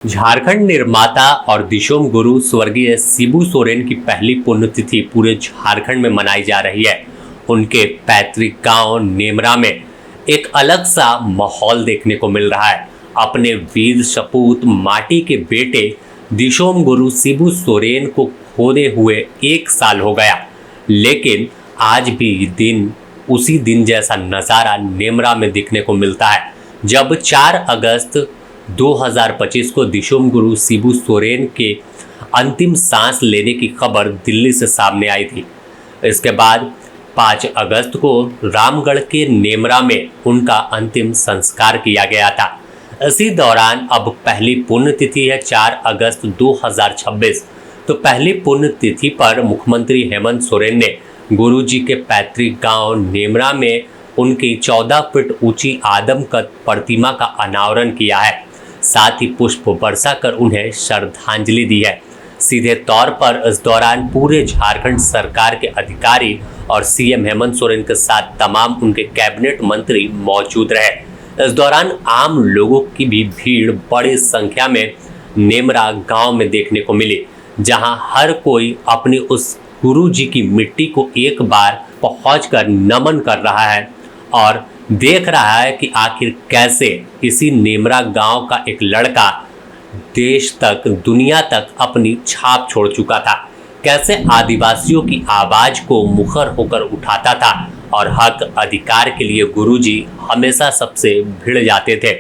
झारखंड निर्माता और दिशोम गुरु स्वर्गीय शिबू सोरेन की पहली पुण्यतिथि पूरे झारखंड में मनाई जा रही है। उनके पैतृक गांव नेमरा में एक अलग सा माहौल देखने को मिल रहा है। अपने वीर सपूत माटी के बेटे दिशोम गुरु शिबू सोरेन को खोदे हुए 1 साल हो गया, लेकिन आज भी उसी दिन जैसा नज़ारा नेमरा में दिखने को मिलता है, जब 4 अगस्त 2025 को दिशोम गुरु शिबू सोरेन के अंतिम सांस लेने की खबर दिल्ली से सामने आई थी। इसके बाद 5 अगस्त को रामगढ़ के नेमरा में उनका अंतिम संस्कार किया गया था। इसी दौरान अब पहली पुण्यतिथि है 4 अगस्त 2026। तो पहली पुण्यतिथि पर मुख्यमंत्री हेमंत सोरेन ने गुरु जी के पैतृक गांव नेमरा में उनकी 14 फीट ऊंची आदमकद प्रतिमा का अनावरण किया है। साथ ही पुष्प वर्षा कर उन्हें श्रद्धांजलि दी है। सीधे तौर पर इस दौरान पूरे झारखंड सरकार के अधिकारी और सीएम हेमंत सोरेन के साथ तमाम उनके कैबिनेट मंत्री मौजूद रहे। इस दौरान आम लोगों की भी भीड़ बड़ी संख्या में नेमरा गांव में देखने को मिली, जहां हर कोई अपनी उस गुरु जी की मिट्टी को एक बार पहुंचकर नमन कर रहा है और देख रहा है कि आखिर कैसे इसी नेमरा गांव का एक लड़का देश तक, दुनिया तक अपनी छाप छोड़ चुका था, कैसे आदिवासियों की आवाज को मुखर होकर उठाता था और हक अधिकार के लिए गुरुजी हमेशा सबसे भिड़ जाते थे।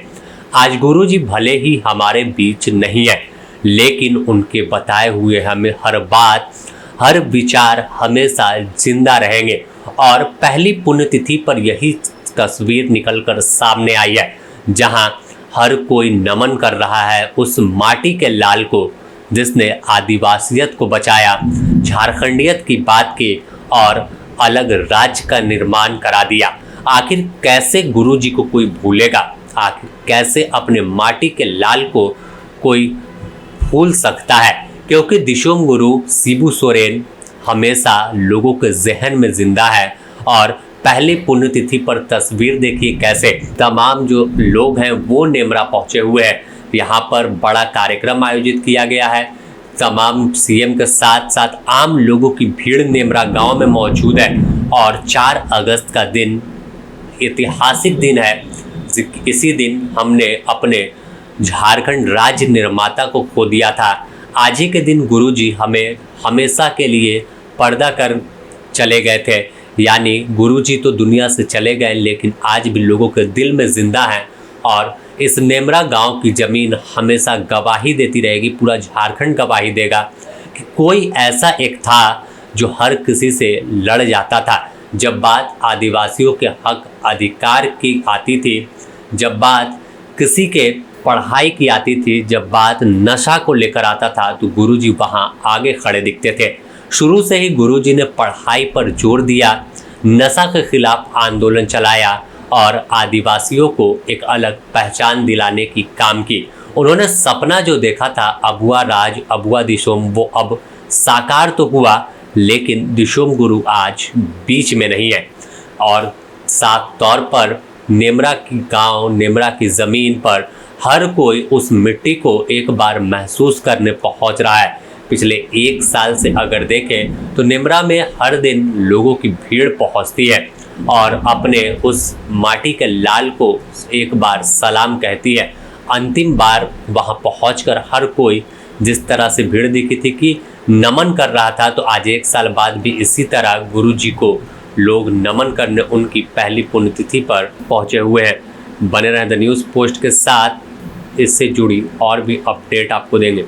आज गुरुजी भले ही हमारे बीच नहीं है, लेकिन उनके बताए हुए हमें हर बात, हर विचार हमेशा जिंदा रहेंगे। और पहली पुण्यतिथि पर यही तस्वीर निकलकर सामने आई है, जहां हर कोई नमन कर रहा है उस माटी के लाल को, जिसने आदिवासियत को बचाया, झारखंडियत की बात की और अलग राज्य का निर्माण करा दिया। आखिर कैसे गुरुजी को कोई भूलेगा? आखिर कैसे अपने माटी के लाल को कोई भूल सकता है? क्योंकि दिशोम गुरु शिबू सोरेन हमेशा लोगों के जहन में जिंदा है। और पहली पुण्यतिथि पर तस्वीर देखिए कैसे तमाम जो लोग हैं वो नेमरा पहुंचे हुए हैं। यहाँ पर बड़ा कार्यक्रम आयोजित किया गया है। तमाम सीएम के साथ साथ आम लोगों की भीड़ नेमरा गांव में मौजूद है। और 4 अगस्त का दिन ऐतिहासिक दिन है। इसी दिन हमने अपने झारखंड राज्य निर्माता को खो दिया था। आज ही के दिन गुरुजी हमें हमेशा के लिए पर्दा कर चले गए थे। यानी गुरुजी तो दुनिया से चले गए, लेकिन आज भी लोगों के दिल में जिंदा हैं। और इस नेमरा गांव की ज़मीन हमेशा गवाही देती रहेगी, पूरा झारखंड गवाही देगा कि कोई ऐसा एक था जो हर किसी से लड़ जाता था। जब बात आदिवासियों के हक अधिकार की आती थी, जब बात किसी के पढ़ाई की आती थी, जब बात नशा को लेकर आता था, तो गुरुजी वहाँ आगे खड़े दिखते थे। शुरू से ही गुरुजी ने पढ़ाई पर जोर दिया, नशा के खिलाफ आंदोलन चलाया और आदिवासियों को एक अलग पहचान दिलाने की काम की। उन्होंने सपना जो देखा था अबुआ राज, अबुआ दिशोम, वो अब साकार तो हुआ, लेकिन दिशोम गुरु आज बीच में नहीं है। और साफ तौर पर नेमरा की गांव, नेमरा की ज़मीन पर हर कोई उस मिट्टी को एक बार महसूस करने पहुंच रहा है। पिछले 1 साल से अगर देखें तो नेमरा में हर दिन लोगों की भीड़ पहुंचती है और अपने उस माटी के लाल को एक बार सलाम कहती है। अंतिम बार वहां पहुंचकर हर कोई जिस तरह से भीड़ दिखी थी कि नमन कर रहा था, तो आज 1 साल बाद भी इसी तरह गुरुजी को लोग नमन करने उनकी पहली पुण्यतिथि पर पहुंचे हुए हैं। बने रहें द न्यूज़ पोस्ट के साथ, इससे जुड़ी और भी अपडेट आपको देंगे।